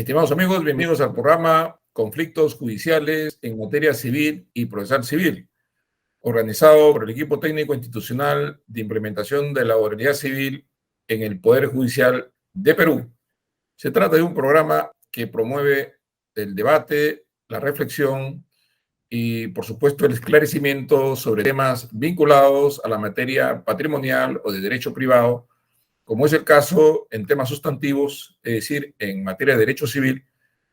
Estimados amigos, bienvenidos al programa Conflictos Judiciales en Materia Civil y Procesal Civil, organizado por el equipo técnico institucional de implementación de la oralidad civil en el Poder Judicial de Perú. Se trata de un programa que promueve el debate, la reflexión y, por supuesto, el esclarecimiento sobre temas vinculados a la materia patrimonial o de derecho privado, como es el caso en temas sustantivos, es decir, en materia de derecho civil,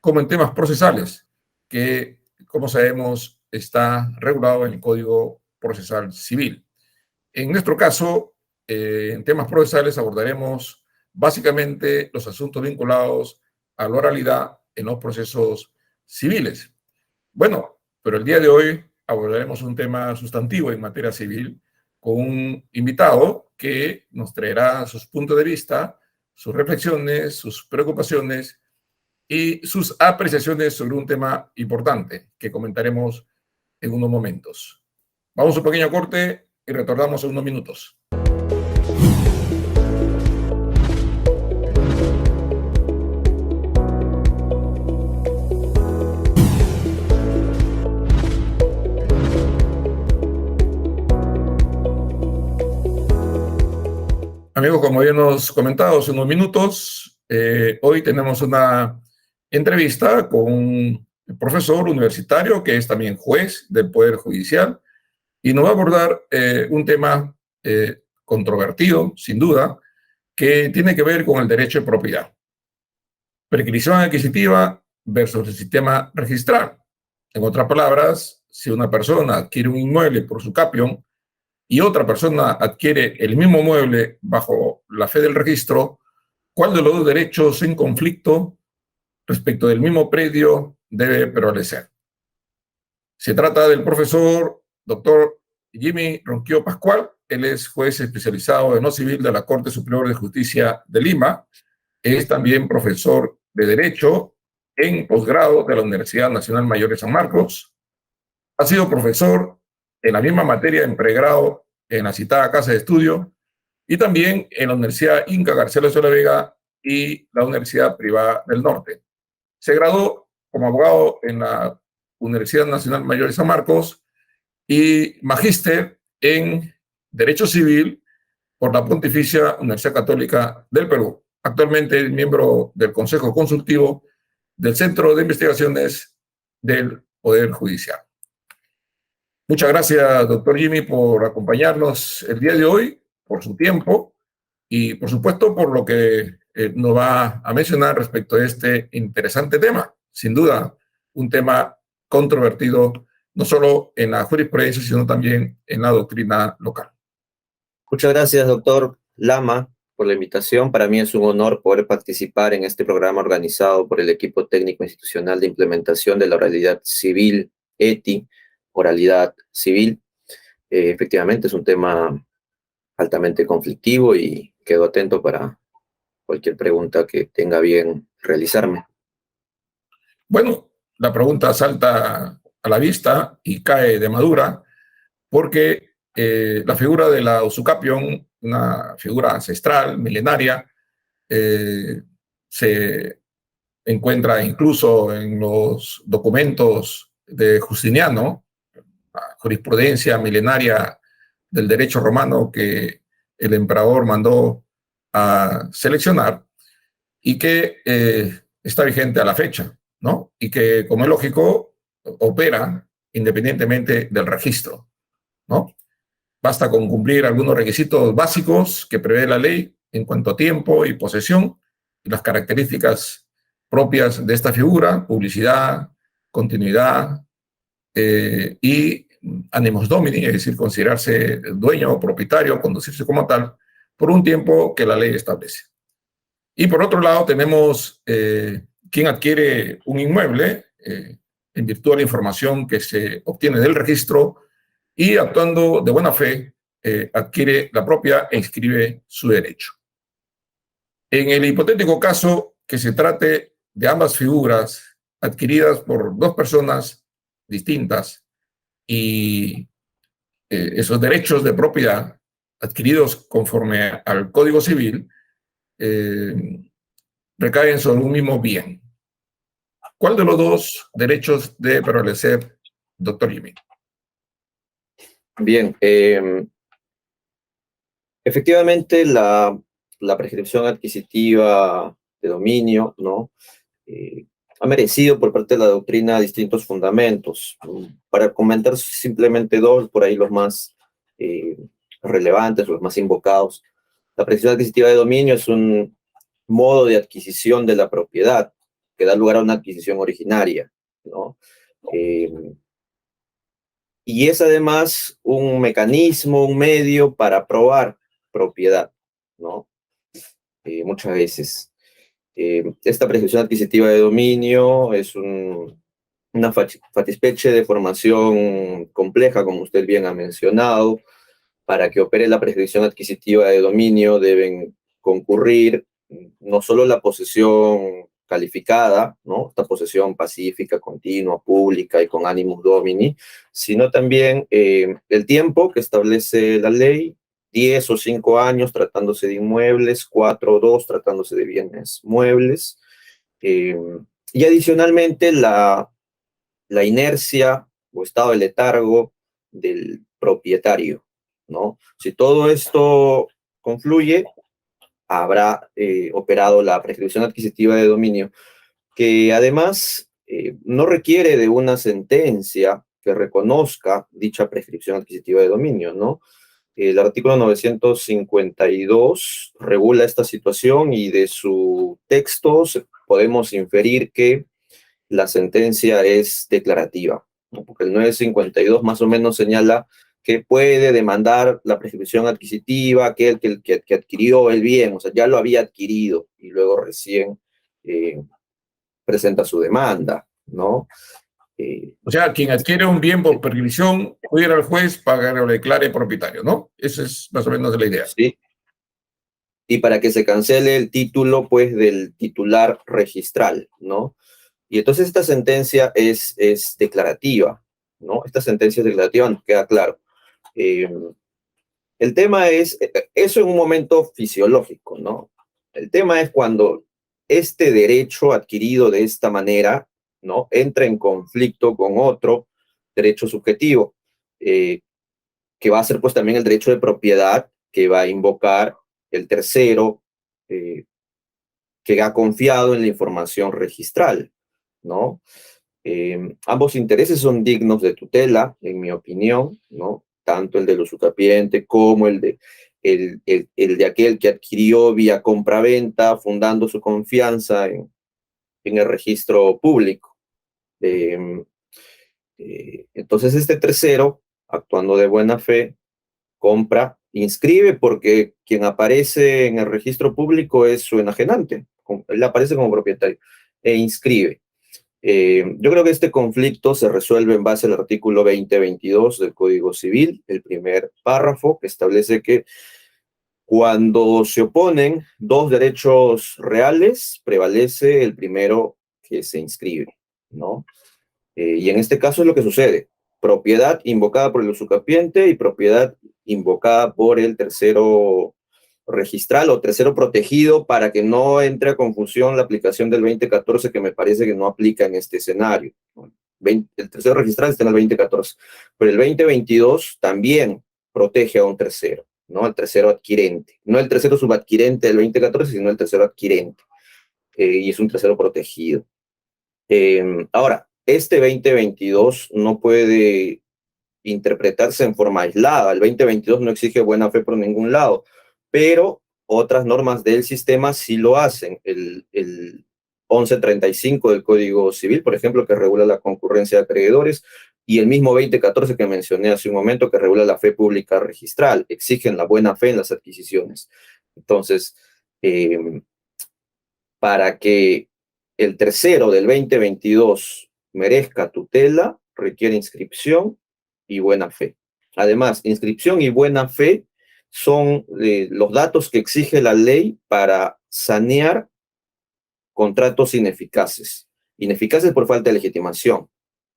como en temas procesales, que, como sabemos, está regulado en el Código Procesal Civil. En nuestro caso, en temas procesales abordaremos básicamente los asuntos vinculados a la oralidad en los procesos civiles. Bueno, pero el día de hoy abordaremos un tema sustantivo en materia civil con un invitado que nos traerá sus puntos de vista, sus reflexiones, sus preocupaciones y sus apreciaciones sobre un tema importante que comentaremos en unos momentos. Vamos a un pequeño corte y retornamos en unos minutos. Amigos, como ya hemos comentado hace unos minutos, hoy tenemos una entrevista con un profesor universitario que es también juez del Poder Judicial y nos va a abordar un tema controvertido, sin duda, que tiene que ver con el derecho de propiedad. Prescripción adquisitiva versus el sistema registral. En otras palabras, si una persona adquiere un inmueble por su capión y otra persona adquiere el mismo mueble bajo la fe del registro, ¿cuál de los dos derechos en conflicto respecto del mismo predio debe prevalecer? Se trata del profesor doctor Jimmy Ronquillo Pascual. Él es juez especializado en no civil de la Corte Superior de Justicia de Lima. Es también profesor de Derecho en posgrado de la Universidad Nacional Mayor de San Marcos. Ha sido profesor en la misma materia en pregrado en la citada Casa de Estudio y también en la Universidad Inca Garcilaso de la Vega y la Universidad Privada del Norte. Se graduó como abogado en la Universidad Nacional Mayor de San Marcos y magíster en Derecho Civil por la Pontificia Universidad Católica del Perú. Actualmente es miembro del Consejo Consultivo del Centro de Investigaciones del Poder Judicial. Muchas gracias, doctor Jimmy, por acompañarnos el día de hoy, por su tiempo y, por supuesto, por lo que nos va a mencionar respecto a este interesante tema. Sin duda, un tema controvertido, no solo en la jurisprudencia, sino también en la doctrina local. Muchas gracias, doctor Lama, por la invitación. Para mí es un honor poder participar en este programa organizado por el equipo técnico institucional de implementación de la oralidad civil, ETI, oralidad civil. Efectivamente es un tema altamente conflictivo y quedo atento para cualquier pregunta que tenga bien realizarme. Bueno, la pregunta salta a la vista y cae de madura porque la figura de la usucapión, una figura ancestral, milenaria, se encuentra incluso en los documentos de Justiniano, la jurisprudencia milenaria del derecho romano que el emperador mandó a seleccionar y que está vigente a la fecha, ¿no? Y que, como es lógico, opera independientemente del registro, ¿no? Basta con cumplir algunos requisitos básicos que prevé la ley en cuanto a tiempo y posesión y las características propias de esta figura: publicidad, continuidad y animus domini, es decir, considerarse dueño o propietario, conducirse como tal, por un tiempo que la ley establece. Y por otro lado tenemos quien adquiere un inmueble en virtud de la información que se obtiene del registro y, actuando de buena fe, adquiere la propia e inscribe su derecho. En el hipotético caso que se trate de ambas figuras adquiridas por dos personas distintas y esos derechos de propiedad adquiridos conforme al Código Civil recaen sobre un mismo bien, ¿Cuál de los dos derechos debe prevalecer, doctor Jimmy? Bien, efectivamente la prescripción adquisitiva de dominio, ¿no? Ha merecido por parte de la doctrina distintos fundamentos. Para comentar simplemente dos, por ahí los más relevantes, los más invocados. La prescripción adquisitiva de dominio es un modo de adquisición de la propiedad que da lugar a una adquisición originaria, ¿no? Y es además un mecanismo, un medio para probar propiedad, ¿no? Muchas veces. Esta prescripción adquisitiva de dominio es una fatispecie de formación compleja, como usted bien ha mencionado. Para que opere la prescripción adquisitiva de dominio deben concurrir no solo la posesión calificada, ¿no? Esta posesión pacífica, continua, pública y con animus domini, sino también el tiempo que establece la ley, 10 o 5 años tratándose de inmuebles, 4 o 2 tratándose de bienes muebles, y adicionalmente la inercia o estado de letargo del propietario, ¿no? Si todo esto confluye, habrá operado la prescripción adquisitiva de dominio, que además no requiere de una sentencia que reconozca dicha prescripción adquisitiva de dominio, ¿no? El artículo 952 regula esta situación y de su texto podemos inferir que la sentencia es declarativa, ¿no? Porque el 952 más o menos señala que puede demandar la prescripción adquisitiva aquel que adquirió el bien, o sea, ya lo había adquirido y luego recién presenta su demanda, ¿no? O sea, quien adquiere un bien por prescripción puede ir al juez para que lo declare propietario, ¿no? Esa es más o menos la idea. Sí. Y para que se cancele el título, pues, del titular registral, ¿no? Y entonces esta sentencia es declarativa, ¿no? Esta sentencia es declarativa, nos queda claro. El tema es, eso en un momento fisiológico, ¿no? El tema es cuando este derecho adquirido de esta manera, ¿no? Entra en conflicto con otro derecho subjetivo, que va a ser pues también el derecho de propiedad que va a invocar el tercero, que ha confiado en la información registral, ¿no? Ambos intereses son dignos de tutela, en mi opinión, ¿no? Tanto el del usucapiente como el de aquel que adquirió vía compraventa, fundando su confianza en el registro público. Entonces, este tercero, actuando de buena fe, compra, inscribe, porque quien aparece en el registro público es su enajenante, él aparece como propietario, e inscribe. Yo creo que este conflicto se resuelve en base al artículo 2022 del Código Civil, el primer párrafo, que establece que cuando se oponen dos derechos reales, prevalece el primero que se inscribe, ¿no? Y en este caso es lo que sucede. Propiedad invocada por el usucapiente y propiedad invocada por el tercero registral o tercero protegido, para que no entre a confusión la aplicación del 2014, que me parece que no aplica en este escenario. El tercero registral está en el 2014, pero el 2022 también protege a un tercero, ¿no? El tercero adquirente. No el tercero subadquirente del 2014, sino el tercero adquirente. Y es un tercero protegido. Ahora, este 2022 no puede interpretarse en forma aislada. El 2022 no exige buena fe por ningún lado, pero otras normas del sistema sí lo hacen. El 1135 del Código Civil, por ejemplo, que regula la concurrencia de acreedores, y el mismo 2014 que mencioné hace un momento, que regula la fe pública registral, exigen la buena fe en las adquisiciones. Entonces, para que el tercero del 2022 merezca tutela, requiere inscripción y buena fe. Además, inscripción y buena fe son los datos que exige la ley para sanear contratos ineficaces. Ineficaces por falta de legitimación,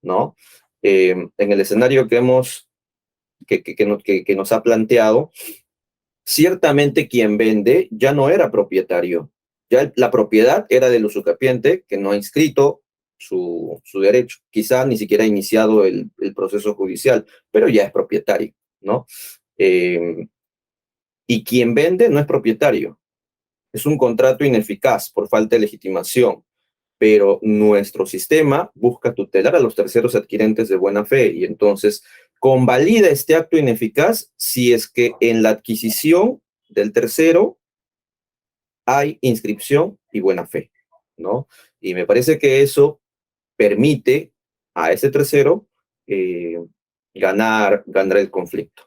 ¿no? En el escenario que nos ha planteado, ciertamente quien vende ya no era propietario. Ya la propiedad era del usucapiente, que no ha inscrito su derecho. Quizá ni siquiera ha iniciado el proceso judicial, pero ya es propietario, ¿no? Y quien vende no es propietario, es un contrato ineficaz por falta de legitimación, pero nuestro sistema busca tutelar a los terceros adquirentes de buena fe y entonces convalida este acto ineficaz si es que en la adquisición del tercero hay inscripción y buena fe, ¿no? Y me parece que eso permite a ese tercero eh, ganar el conflicto.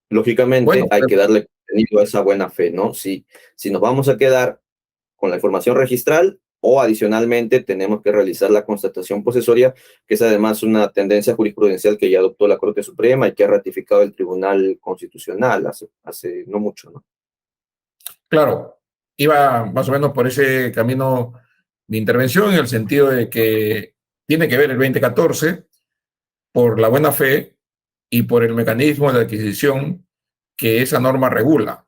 Lógicamente Bueno, hay que darle contenido a esa buena fe, ¿no? Si nos vamos a quedar con la información registral o adicionalmente tenemos que realizar la constatación posesoria, que es además una tendencia jurisprudencial que ya adoptó la Corte Suprema y que ha ratificado el Tribunal Constitucional hace no mucho, ¿no? claro, iba más o menos por ese camino de intervención en el sentido de que tiene que ver el 2014 por la buena fe y por el mecanismo de adquisición que esa norma regula,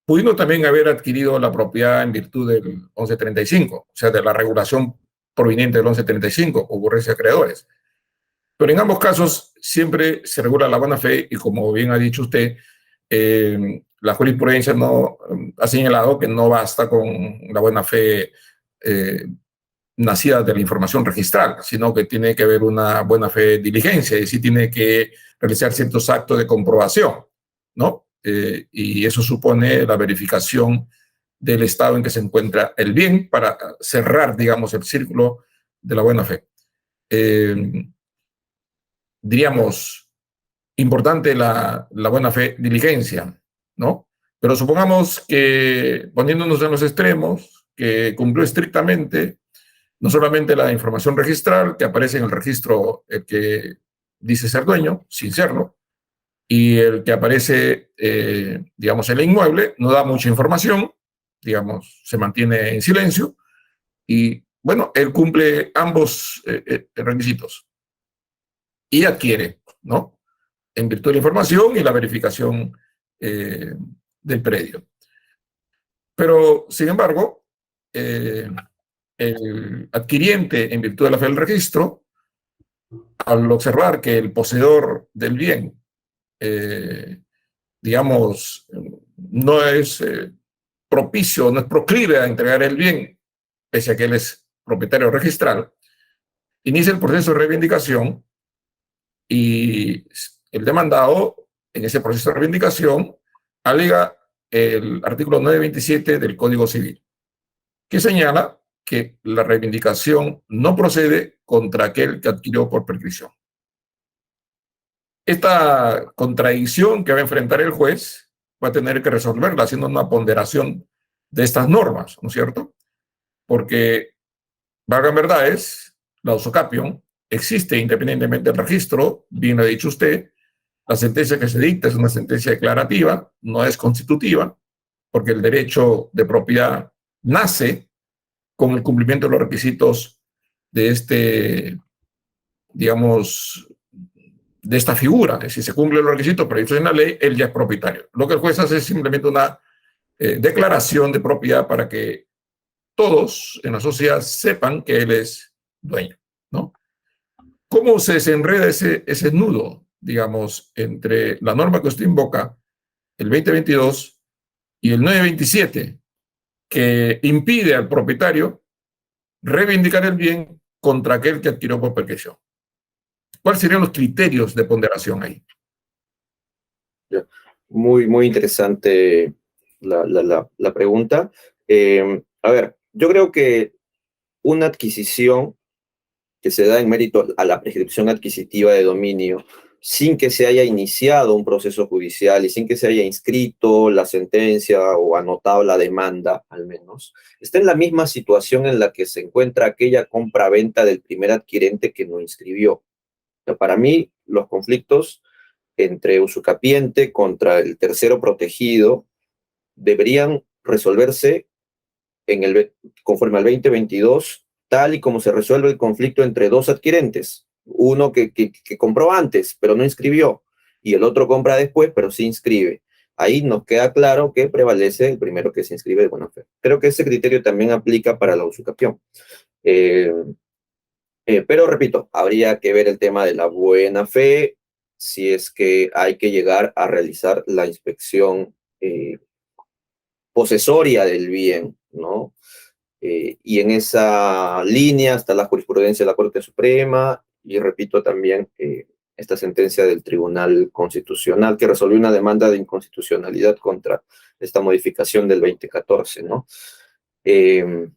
pudiendo también haber adquirido la propiedad en virtud del 1135, o sea, de la regulación proveniente del 1135, ocurrencia de acreedores. Pero en ambos casos siempre se regula la buena fe y como bien ha dicho usted, la jurisprudencia no ha señalado que no basta con la buena fe eh, nacida de la información registral, sino que tiene que haber una buena fe diligencia, y decir, tiene que realizar ciertos actos de comprobación, ¿no? Y eso supone la verificación del estado en que se encuentra el bien para cerrar, digamos, el círculo de la buena fe. Diríamos, importante la buena fe diligencia, ¿no? Pero supongamos que, poniéndonos en los extremos, que cumplió estrictamente no solamente la información registral que aparece en el registro, el que dice ser dueño, sin serlo, y el que aparece, digamos, en el inmueble, no da mucha información, digamos, se mantiene en silencio, y bueno, él cumple ambos requisitos y adquiere, ¿no? En virtud de la información y la verificación del predio. Pero, sin embargo, el adquiriente, en virtud de la fe del registro, al observar que el poseedor del bien, digamos, no es propicio, no es proclive a entregar el bien, pese a que él es propietario registral, inicia el proceso de reivindicación y el demandado, en ese proceso de reivindicación, alega el artículo 927 del Código Civil, que señala que la reivindicación no procede contra aquel que adquirió por prescripción. Esta contradicción que va a enfrentar el juez va a tener que resolverla haciendo una ponderación de estas normas, ¿no es cierto? Porque, valgan verdades, la usucapión existe independientemente del registro, bien lo ha dicho usted, la sentencia que se dicta es una sentencia declarativa, no es constitutiva, porque el derecho de propiedad nace con el cumplimiento de los requisitos de este, digamos, de esta figura. Si se cumplen los requisitos previstos en la ley, él ya es propietario. Lo que el juez hace es simplemente una declaración de propiedad para que todos en la sociedad sepan que él es dueño, ¿no? ¿Cómo se desenreda ese nudo, digamos, entre la norma que usted invoca, el 2022, y el 927, que impide al propietario reivindicar el bien contra aquel que adquirió por prescripción? ¿Cuáles serían los criterios de ponderación ahí? Muy, muy interesante la pregunta. A ver, yo creo que una adquisición que se da en mérito a la prescripción adquisitiva de dominio, sin que se haya iniciado un proceso judicial y sin que se haya inscrito la sentencia o anotado la demanda, al menos, está en la misma situación en la que se encuentra aquella compra-venta del primer adquirente que no inscribió. O sea, para mí, los conflictos entre usucapiente contra el tercero protegido deberían resolverse conforme al 2022, tal y como se resuelve el conflicto entre dos adquirentes. Uno que compró antes, pero no inscribió, y el otro compra después, pero sí inscribe. Ahí nos queda claro que prevalece el primero que se inscribe de buena fe. Creo que ese criterio también aplica para la usucapión. Pero repito, habría que ver el tema de la buena fe, si es que hay que llegar a realizar la inspección posesoria del bien, ¿no? Y en esa línea está la jurisprudencia de la Corte Suprema y repito también esta sentencia del Tribunal Constitucional que resolvió una demanda de inconstitucionalidad contra esta modificación del 2014, ¿no? Eh,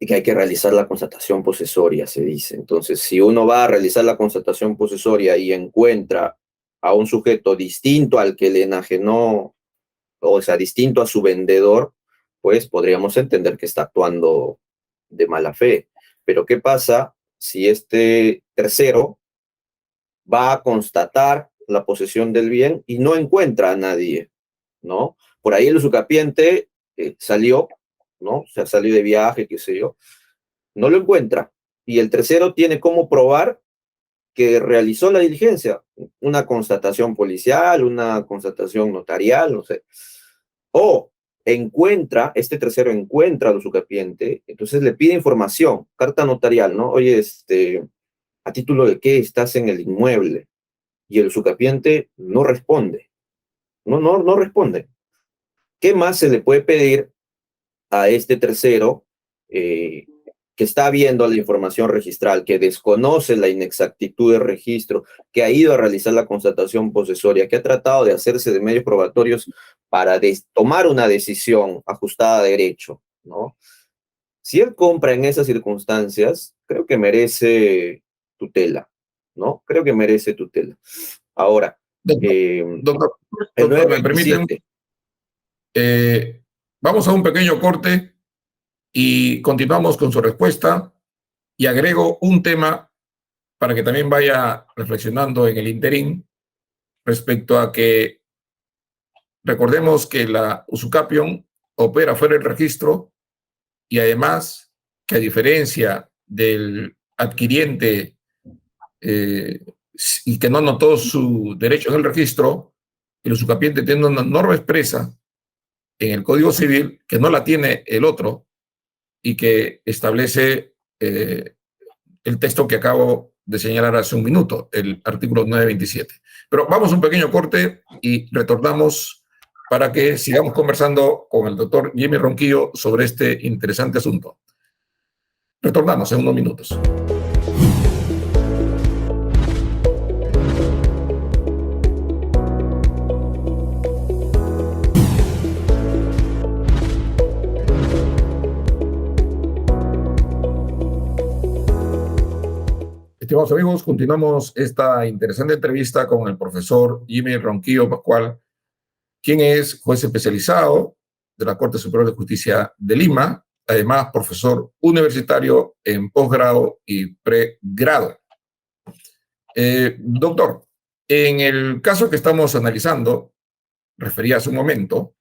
y que hay que realizar la constatación posesoria, se dice. Entonces, si uno va a realizar la constatación posesoria y encuentra a un sujeto distinto al que le enajenó, o sea, distinto a su vendedor, pues podríamos entender que está actuando de mala fe. Pero ¿qué pasa si este tercero va a constatar la posesión del bien y no encuentra a nadie, ¿no? Por ahí el usucapiente salió, ¿no? O sea, salió de viaje, qué sé yo, no lo encuentra. Y el tercero tiene cómo probar que realizó la diligencia, una constatación policial, una constatación notarial, no sé. O encuentra, este tercero encuentra al usucapiente, entonces le pide información, carta notarial, ¿no? Oye, ¿a título de qué estás en el inmueble? Y el usucapiente no responde, no responde. ¿Qué más se le puede pedir a este tercero eh, que está viendo la información registral, que desconoce la inexactitud del registro, que ha ido a realizar la constatación posesoria, que ha tratado de hacerse de medios probatorios para tomar una decisión ajustada a derecho, ¿no? Si él compra en esas circunstancias, creo que merece tutela, ¿no? Creo que merece tutela. Ahora, Doctor, el doctor, doctor, ¿me permiten? 927, Vamos a un pequeño corte y continuamos con su respuesta y agrego un tema para que también vaya reflexionando en el interín respecto a que recordemos que la usucapión opera fuera del registro y además que a diferencia del adquiriente eh, y que no anotó su derecho en el registro, el usucapiente tiene una norma expresa en el Código Civil que no la tiene el otro y que establece el texto que acabo de señalar hace un minuto, el artículo 927. Pero vamos a un pequeño corte y retornamos para que sigamos conversando con el doctor Jimmy Ronquillo sobre este interesante asunto. Retornamos en unos minutos. Estimados amigos, continuamos esta interesante entrevista con el profesor Jimmy Ronquillo Pascual, quien es juez especializado de la Corte Superior de Justicia de Lima, además profesor universitario en posgrado y pregrado. Doctor, en el caso que estamos analizando, refería hace un momento,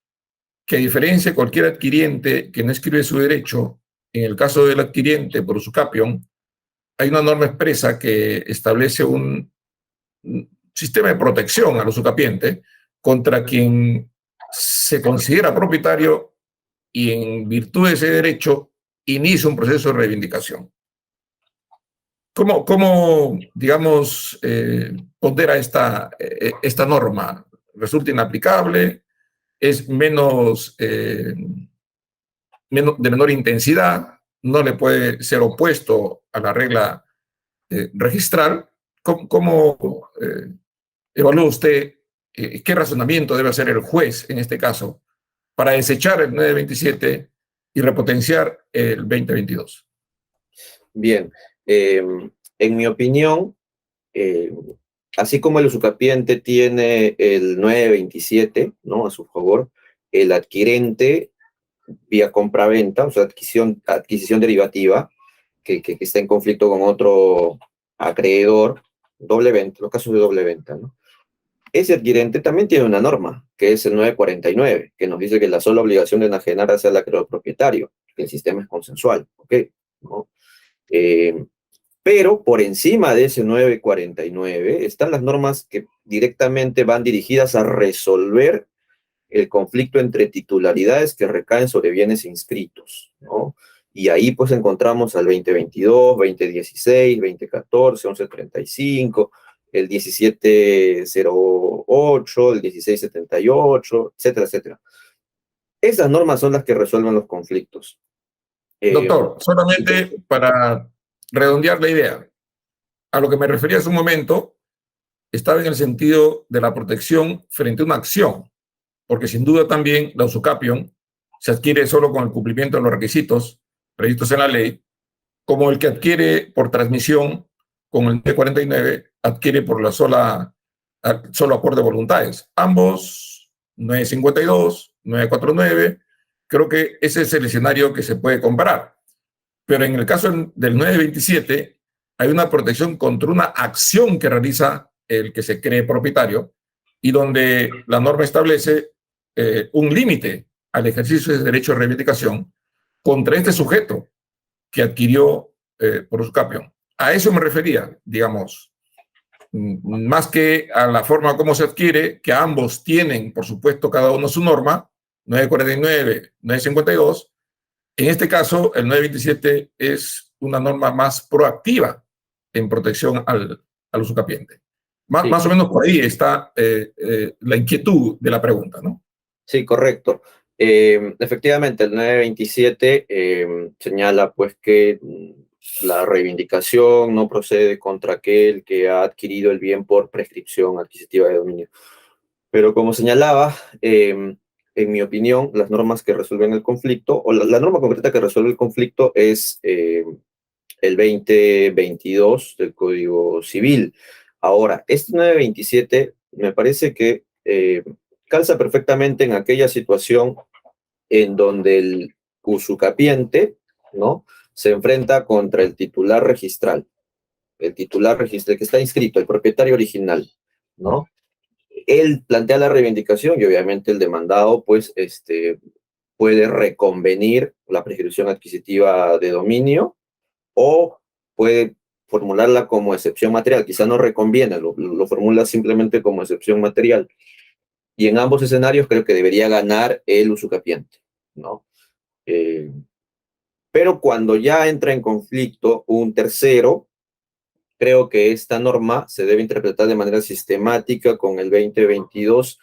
que a diferencia de cualquier adquiriente que no escribe su derecho, en el caso del adquiriente por usucapión, hay una norma expresa que establece un sistema de protección al usucapiente contra quien se considera propietario y en virtud de ese derecho inicia un proceso de reivindicación. ¿Cómo digamos, pondera esta norma? ¿Resulta inaplicable? ¿Es de menor intensidad? ¿No le puede ser opuesto a la regla registral? ¿Cómo evalúa usted qué razonamiento debe hacer el juez en este caso para desechar el 927 y repotenciar el 2022? bien, en mi opinión, eh, así como el usucapiente tiene el 927, ¿no? A su favor, el adquirente vía compra-venta, o sea, adquisición derivativa, que está en conflicto con otro acreedor, doble venta, los casos de doble venta, ¿no? Ese adquirente también tiene una norma, que es el 949, que nos dice que la sola obligación de enajenar hacia el acreedor propietario, que el sistema es consensual, ¿ok? ¿No? Eh, pero por encima de ese 949 están las normas que directamente van dirigidas a resolver el conflicto entre titularidades que recaen sobre bienes inscritos, ¿no? Y ahí pues encontramos al 2022, 2016, 2014, 1135, el 1708, el 1678, etcétera, etcétera. Esas normas son las que resuelven los conflictos. Doctor, Entonces, solamente para redondear la idea, a lo que me refería hace un momento, estaba en el sentido de la protección frente a una acción, porque sin duda también la usucapión se adquiere solo con el cumplimiento de los requisitos previstos en la ley, como el que adquiere por transmisión con el T49 adquiere por la solo acuerdo de voluntades. Ambos, 952, 949, creo que ese es el escenario que se puede comparar. Pero en el caso del 927 hay una protección contra una acción que realiza el que se cree propietario y donde la norma establece un límite al ejercicio de derecho de reivindicación contra este sujeto que adquirió por usucapión. A eso me refería, digamos, más que a la forma como se adquiere, que ambos tienen, por supuesto, cada uno su norma, 949, 952. En este caso, el 927 es una norma más proactiva en protección al usucapiente. sí, Más o menos por ahí está la inquietud de la pregunta, ¿no? sí, correcto. Efectivamente, el 927 señala pues que la reivindicación no procede contra aquel que ha adquirido el bien por prescripción adquisitiva de dominio. Pero como señalaba, en mi opinión, las normas que resuelven el conflicto, o la norma concreta que resuelve el conflicto es el 2022 del Código Civil. Ahora, este 927 me parece que calza perfectamente en aquella situación en donde el usucapiente, ¿no?, se enfrenta contra el titular registral, que está inscrito, el propietario original, ¿no? Él plantea la reivindicación y obviamente el demandado, pues, puede reconvenir la prescripción adquisitiva de dominio o puede formularla como excepción material. Quizá no reconviene, lo formula simplemente como excepción material. Y en ambos escenarios creo que debería ganar el usucapiente, ¿no? Eh, pero cuando ya entra en conflicto un tercero, creo que esta norma se debe interpretar de manera sistemática con el 2022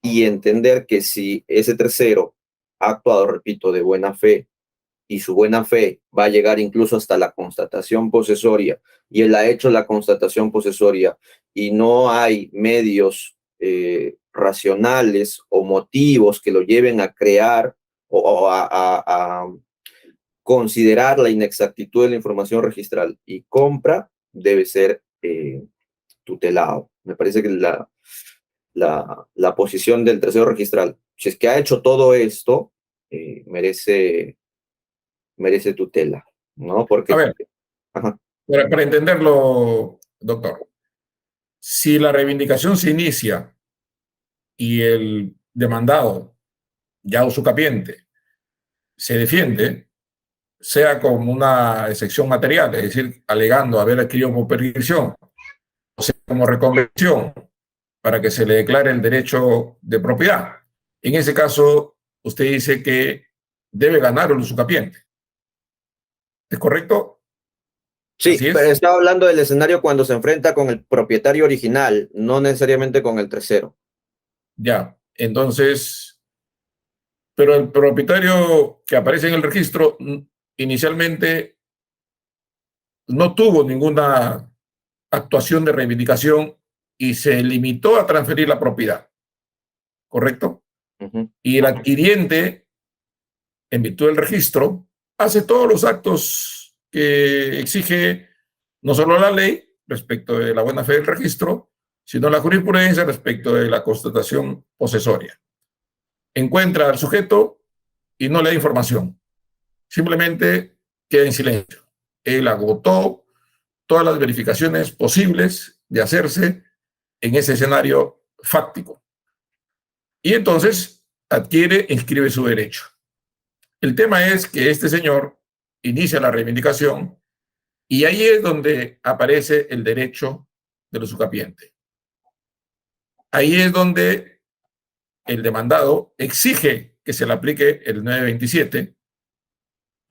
y entender que si ese tercero ha actuado, repito, de buena fe, y su buena fe va a llegar incluso hasta la constatación posesoria, y él ha hecho la constatación posesoria y no hay medios racionales o motivos que lo lleven a crear o a considerar la inexactitud de la información registral y compra, debe ser tutelado. Me parece que la posición del tercero registral, si es que ha hecho todo esto, merece tutela, ¿no? A Porque, ver, ajá, para entenderlo, doctor, si la reivindicación se inicia y el demandado, ya usucapiente, se defiende, sea como una excepción material, es decir, alegando haber adquirido por prescripción, o sea, como reconversión, para que se le declare el derecho de propiedad. En ese caso, usted dice que debe ganar el usucapiente. ¿Es correcto? sí, Así pero es. estaba hablando del escenario cuando se enfrenta con el propietario original, no necesariamente con el tercero. Ya. Entonces, pero el propietario que aparece en el registro inicialmente no tuvo ninguna actuación de reivindicación y se limitó a transferir la propiedad, ¿correcto? Ujú. Y el adquiriente, en virtud del registro, hace todos los actos que exige no solo la ley respecto de la buena fe del registro, sino la jurisprudencia respecto de la constatación posesoria. Encuentra al sujeto y no le da información. Simplemente queda en silencio. Él agotó todas las verificaciones posibles de hacerse en ese escenario fáctico. Y entonces adquiere e inscribe su derecho. El tema es que este señor inicia la reivindicación y ahí es donde aparece el derecho del usucapiente. Ahí es donde el demandado exige que se le aplique el 927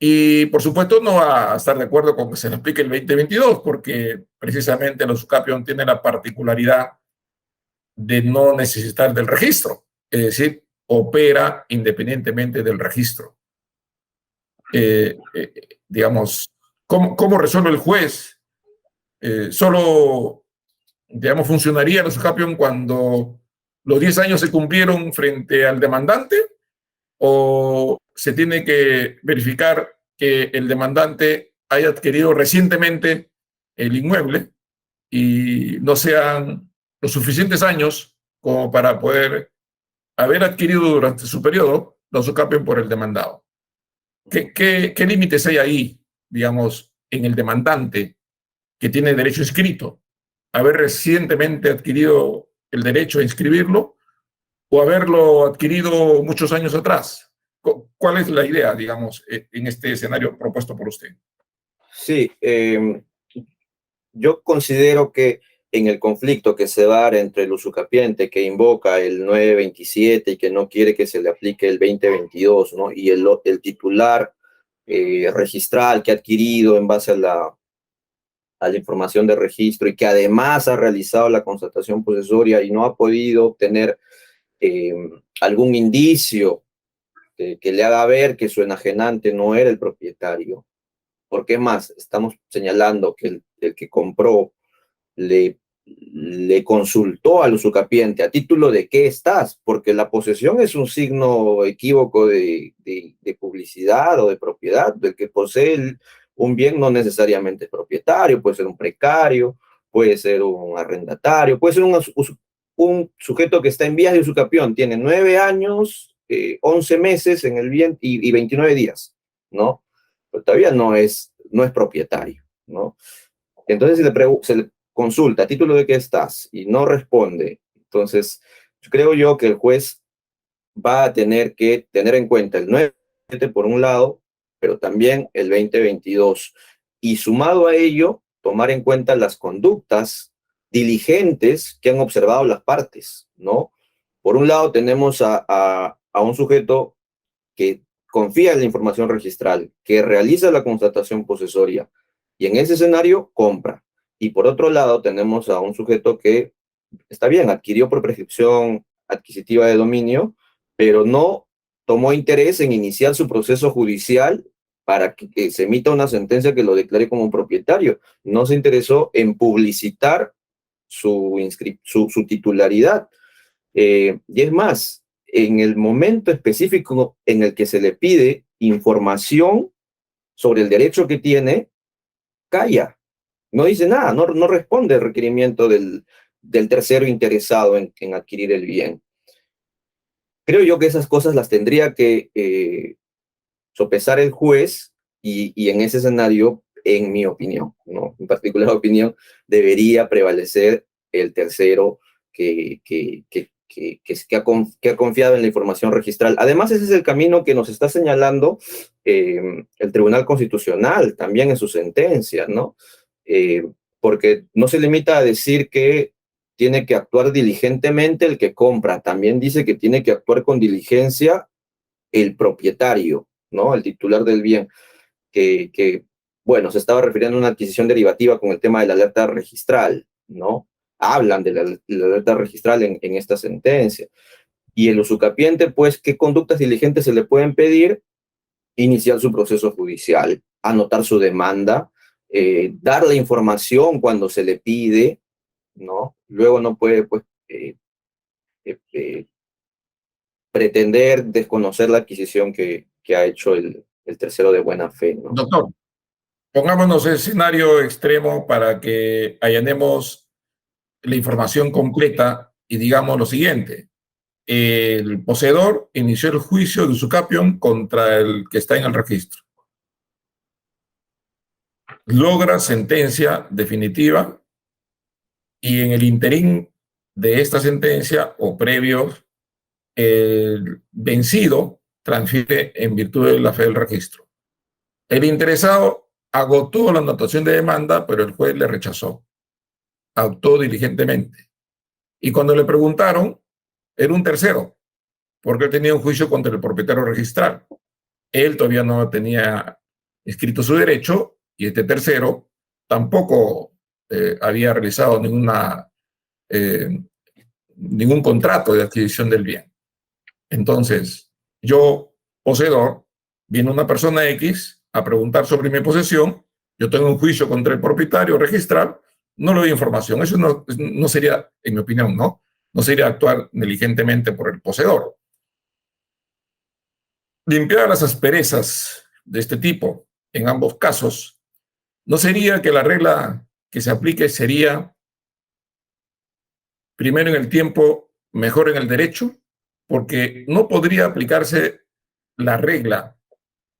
Y por supuesto no va a estar de acuerdo con que se le aplique el 2022, porque precisamente el usucapión tiene la particularidad de no necesitar del registro, es decir, opera independientemente del registro. Digamos, ¿cómo resuelve el juez? Solo, digamos, funcionaría el usucapión cuando los 10 años se cumplieron frente al demandante, o se tiene que verificar que el demandante haya adquirido recientemente el inmueble y no sean los suficientes años como para poder haber adquirido durante su periodo los usucapión por el demandado. ¿Qué límites hay ahí, digamos, en el demandante que tiene derecho inscrito? ¿Haber recientemente adquirido el derecho a inscribirlo o haberlo adquirido muchos años atrás? ¿Cuál es la idea, digamos, en este escenario propuesto por usted? Sí, yo considero que en el conflicto que se va a dar entre el usucapiente que invoca el 927 y que no quiere que se le aplique el 2022, ¿no? Y el titular registral que ha adquirido en base a la información de registro y que además ha realizado la constatación posesoria y no ha podido obtener eh, algún indicio que le haga ver que su enajenante no era el propietario. Porque más, estamos señalando que el que compró le consultó al usucapiente a título de qué estás, porque la posesión es un signo equívoco de publicidad o de propiedad. Del que posee un bien no necesariamente es propietario, puede ser un precario, puede ser un arrendatario, puede ser un sujeto que está en vías de usucapión, tiene 9 años, 11 meses en el bien y 29 días, ¿no? Pero todavía no es propietario, ¿no? Entonces se le consulta a título de qué estás y no responde, entonces creo yo que el juez va a tener que tener en cuenta el 9 por un lado, pero también el 2022, y sumado a ello, tomar en cuenta las conductas diligentes que han observado las partes, ¿no? Por un lado tenemos a un sujeto que confía en la información registral, que realiza la constatación posesoria y en ese escenario compra. Y por otro lado tenemos a un sujeto que, está bien, adquirió por prescripción adquisitiva de dominio, pero no tomó interés en iniciar su proceso judicial para que se emita una sentencia que lo declare como propietario. No se interesó en publicitar su titularidad. Y es más, en el momento específico en el que se le pide información sobre el derecho que tiene, calla, no dice nada, no responde al requerimiento del tercero interesado en adquirir el bien. Creo yo que esas cosas las tendría que sopesar el juez y en ese escenario, en mi opinión, ¿no? En particular opinión, debería prevalecer el tercero que ha confiado en la información registral. Además, ese es el camino que nos está señalando el Tribunal Constitucional también en su sentencia, ¿no? Porque no se limita a decir que tiene que actuar diligentemente el que compra, también dice que tiene que actuar con diligencia el propietario, ¿no? El titular del bien, bueno, se estaba refiriendo a una adquisición derivativa con el tema de la alerta registral, ¿no? Hablan de la alerta registral en esta sentencia. Y el usucapiente, pues, ¿qué conductas diligentes se le pueden pedir? Iniciar su proceso judicial, anotar su demanda, dar la información cuando se le pide, ¿no? Luego no puede, pues, pretender desconocer la adquisición que ha hecho el tercero de buena fe, ¿no? Doctor, pongámonos el escenario extremo para que allanemos la información completa y digamos lo siguiente. El poseedor inició el juicio de usucapión contra el que está en el registro. Logra sentencia definitiva y en el interín de esta sentencia o previo, el vencido transfiere en virtud de la fe del registro. El interesado agotó la anotación de demanda, pero el juez le rechazó. Actuó diligentemente. Y cuando le preguntaron, era un tercero, porque él tenía un juicio contra el propietario registral. Él todavía no tenía inscrito su derecho y este tercero tampoco había realizado ningún contrato de adquisición del bien. Entonces, yo, poseedor, viene una persona X a preguntar sobre mi posesión, yo tengo un juicio contra el propietario registral, no le doy información. Eso no sería, en mi opinión, no sería actuar negligentemente por el poseedor. Limpiar las asperezas de este tipo en ambos casos no sería que la regla que se aplique sería primero en el tiempo, mejor en el derecho, porque no podría aplicarse la regla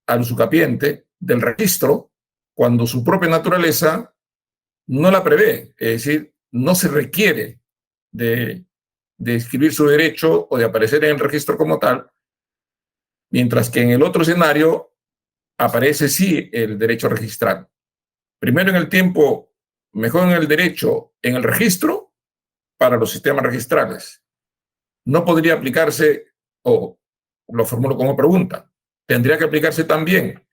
al usucapiente del registro cuando su propia naturaleza no la prevé, es decir, no se requiere de escribir su derecho o de aparecer en el registro como tal, mientras que en el otro escenario aparece sí el derecho registral. Primero en el tiempo, mejor en el derecho, en el registro, para los sistemas registrales. No podría aplicarse, o lo formulo como pregunta, tendría que aplicarse también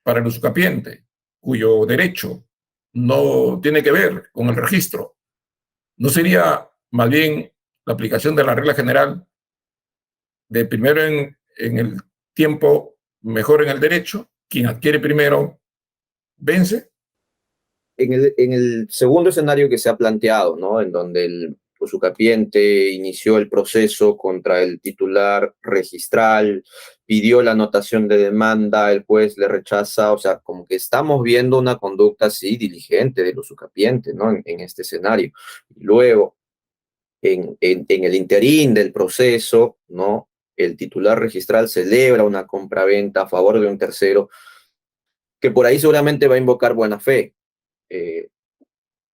para el usucapiente, cuyo derecho no tiene que ver con el registro. ¿No sería más bien la aplicación de la regla general de primero en el tiempo, mejor en el derecho? Quien adquiere primero vence. En el segundo escenario que se ha planteado, ¿no? En donde el usucapiente inició el proceso contra el titular registral, pidió la anotación de demanda, el juez le rechaza, o sea, como que estamos viendo una conducta así diligente del usucapiente, ¿no? En este escenario. Luego, en el interín del proceso, ¿no? El titular registral celebra una compraventa a favor de un tercero, que por ahí seguramente va a invocar buena fe. Eh,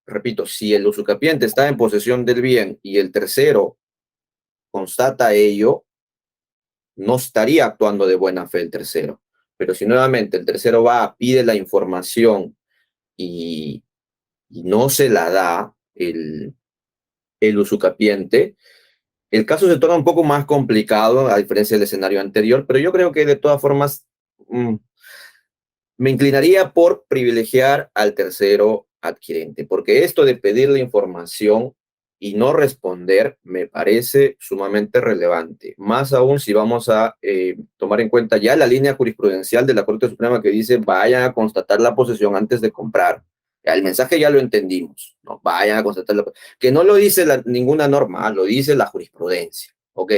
Repito, si el usucapiente está en posesión del bien y el tercero constata ello, no estaría actuando de buena fe el tercero. Pero si nuevamente el tercero va, pide la información y, y no se la da el usucapiente, el caso se torna un poco más complicado, a diferencia del escenario anterior, pero yo creo que de todas formas me inclinaría por privilegiar al tercero adquirente, porque esto de pedir la información y no responder me parece sumamente relevante, más aún si vamos a tomar en cuenta ya la línea jurisprudencial de la Corte Suprema que dice vayan a constatar la posesión antes de comprar. El mensaje ya lo entendimos, ¿no? Vayan a constatar que no lo dice ninguna norma, lo dice la jurisprudencia, ¿ok?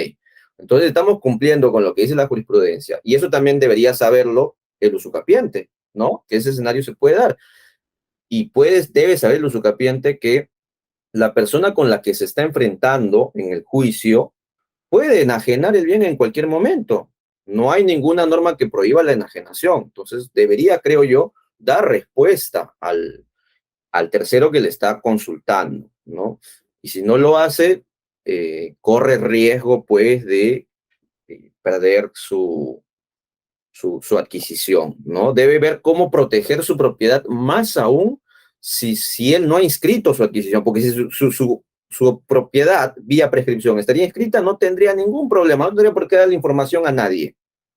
Entonces estamos cumpliendo con lo que dice la jurisprudencia y eso también debería saberlo el usucapiente, ¿no? Que ese escenario se puede dar. Y debe saber el usucapiente que la persona con la que se está enfrentando en el juicio puede enajenar el bien en cualquier momento. No hay ninguna norma que prohíba la enajenación. Entonces, debería, creo yo, dar respuesta al tercero que le está consultando, ¿no? Y si no lo hace, corre riesgo, pues, de perder su adquisición, ¿no? Debe ver cómo proteger su propiedad, más aún si él no ha inscrito su adquisición, porque si su propiedad vía prescripción estaría inscrita, no tendría ningún problema, no tendría por qué dar la información a nadie.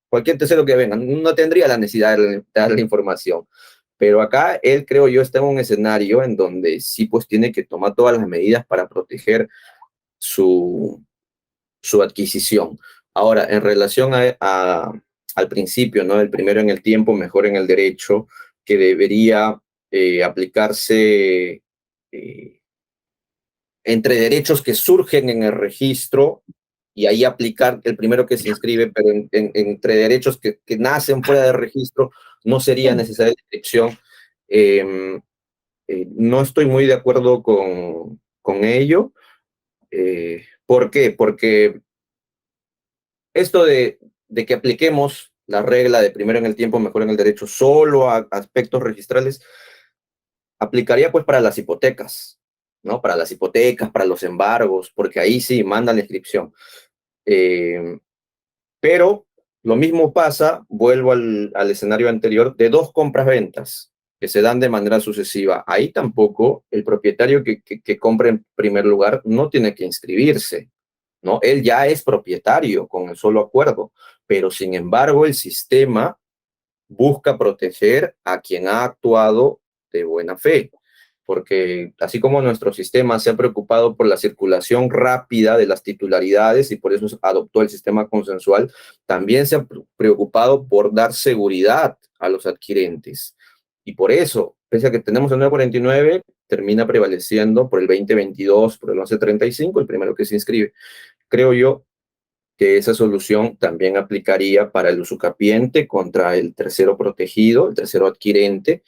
Cualquier tercero que venga, no tendría la necesidad de dar la información. Pero acá él, creo yo, está en un escenario en donde sí, pues tiene que tomar todas las medidas para proteger su adquisición. Ahora, en relación al principio, ¿no? El primero en el tiempo, mejor en el derecho, que debería aplicarse entre derechos que surgen en el registro y ahí aplicar el primero que se inscribe, pero entre derechos que nacen fuera del registro no sería necesaria dirección. No estoy muy de acuerdo con ello. ¿Por qué? Porque esto de que apliquemos la regla de primero en el tiempo, mejor en el derecho, solo a aspectos registrales, aplicaría pues para las hipotecas, ¿no? Para las hipotecas, para los embargos, porque ahí sí mandan la inscripción. Pero lo mismo pasa, vuelvo al escenario anterior, de dos compras-ventas que se dan de manera sucesiva. Ahí tampoco el propietario que compra en primer lugar no tiene que inscribirse, ¿no? Él ya es propietario con el solo acuerdo, pero sin embargo el sistema busca proteger a quien ha actuado de buena fe, porque así como nuestro sistema se ha preocupado por la circulación rápida de las titularidades y por eso adoptó el sistema consensual, también se ha preocupado por dar seguridad a los adquirentes. Y por eso, pese a que tenemos el 949, termina prevaleciendo por el 2022, por el 1135, el primero que se inscribe. Creo yo que esa solución también aplicaría para el usucapiente contra el tercero protegido, el tercero adquirente,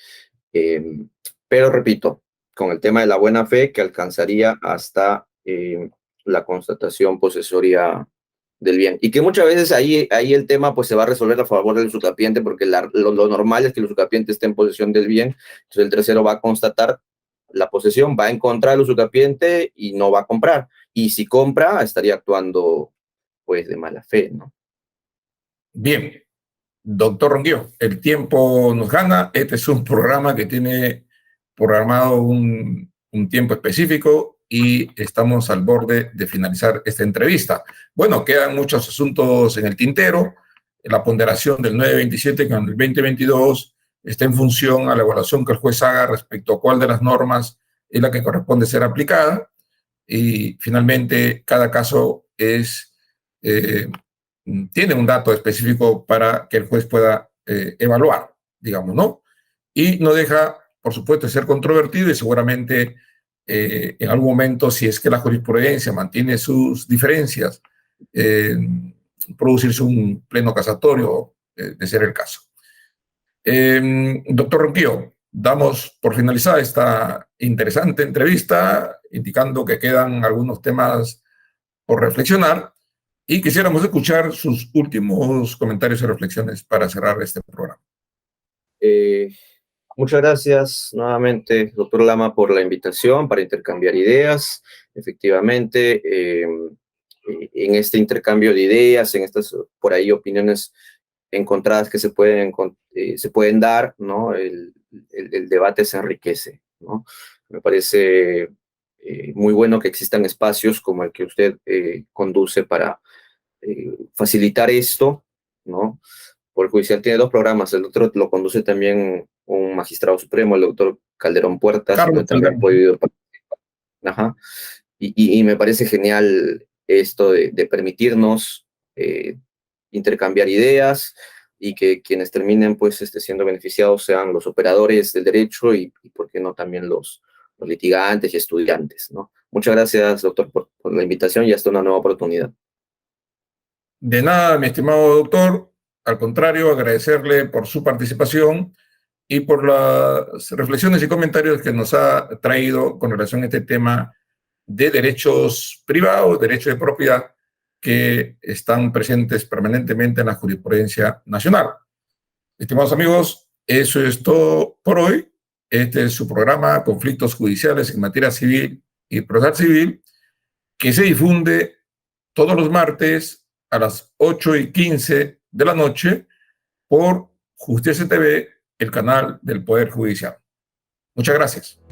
eh, pero repito, con el tema de la buena fe que alcanzaría hasta la constatación posesoria del bien. Y que muchas veces ahí el tema pues se va a resolver a favor del usucapiente porque lo normal es que el usucapiente esté en posesión del bien, entonces el tercero va a constatar la posesión, va en contra del usucapiente y no va a comprar. Y si compra, estaría actuando pues de mala fe, ¿no? Bien, doctor Ronquillo, el tiempo nos gana. Este es un programa que tiene programado un tiempo específico y estamos al borde de finalizar esta entrevista. Bueno, quedan muchos asuntos en el tintero. La ponderación del 927 con el 2022 está en función a la evaluación que el juez haga respecto a cuál de las normas es la que corresponde ser aplicada. Y finalmente, cada caso tiene un dato específico para que el juez pueda evaluar, digamos, ¿no? Y no deja, por supuesto, de ser controvertido y seguramente en algún momento, si es que la jurisprudencia mantiene sus diferencias, producirse un pleno casatorio, de ser el caso. Doctor Ronquillo, damos por finalizada esta interesante entrevista, indicando que quedan algunos temas por reflexionar y quisiéramos escuchar sus últimos comentarios y reflexiones para cerrar este programa. Muchas gracias nuevamente, doctor Lama, por la invitación para intercambiar ideas. Efectivamente, en este intercambio de ideas, en estas por ahí opiniones encontradas que se pueden dar, ¿no? El debate se enriquece, ¿no? Me parece muy bueno que existan espacios como el que usted conduce para facilitar esto, ¿no? Poder Judicial tiene dos programas, el otro lo conduce también un magistrado supremo, el doctor Calderón Puertas, Carlos donde también he podido participar. Ajá. Y me parece genial esto de permitirnos intercambiar ideas y que quienes terminen pues siendo beneficiados sean los operadores del derecho y por qué no también los litigantes y estudiantes, ¿no? Muchas gracias, doctor, por la invitación y hasta una nueva oportunidad. De nada, mi estimado doctor, al contrario, agradecerle por su participación y por las reflexiones y comentarios que nos ha traído con relación a este tema de derechos privados, derechos de propiedad, que están presentes permanentemente en la jurisprudencia nacional. Estimados amigos, eso es todo por hoy. Este es su programa Conflictos Judiciales en Materia Civil y Procesal Civil, que se difunde todos los martes a las 8:15 de la noche por Justicia TV, el canal del Poder Judicial. Muchas gracias.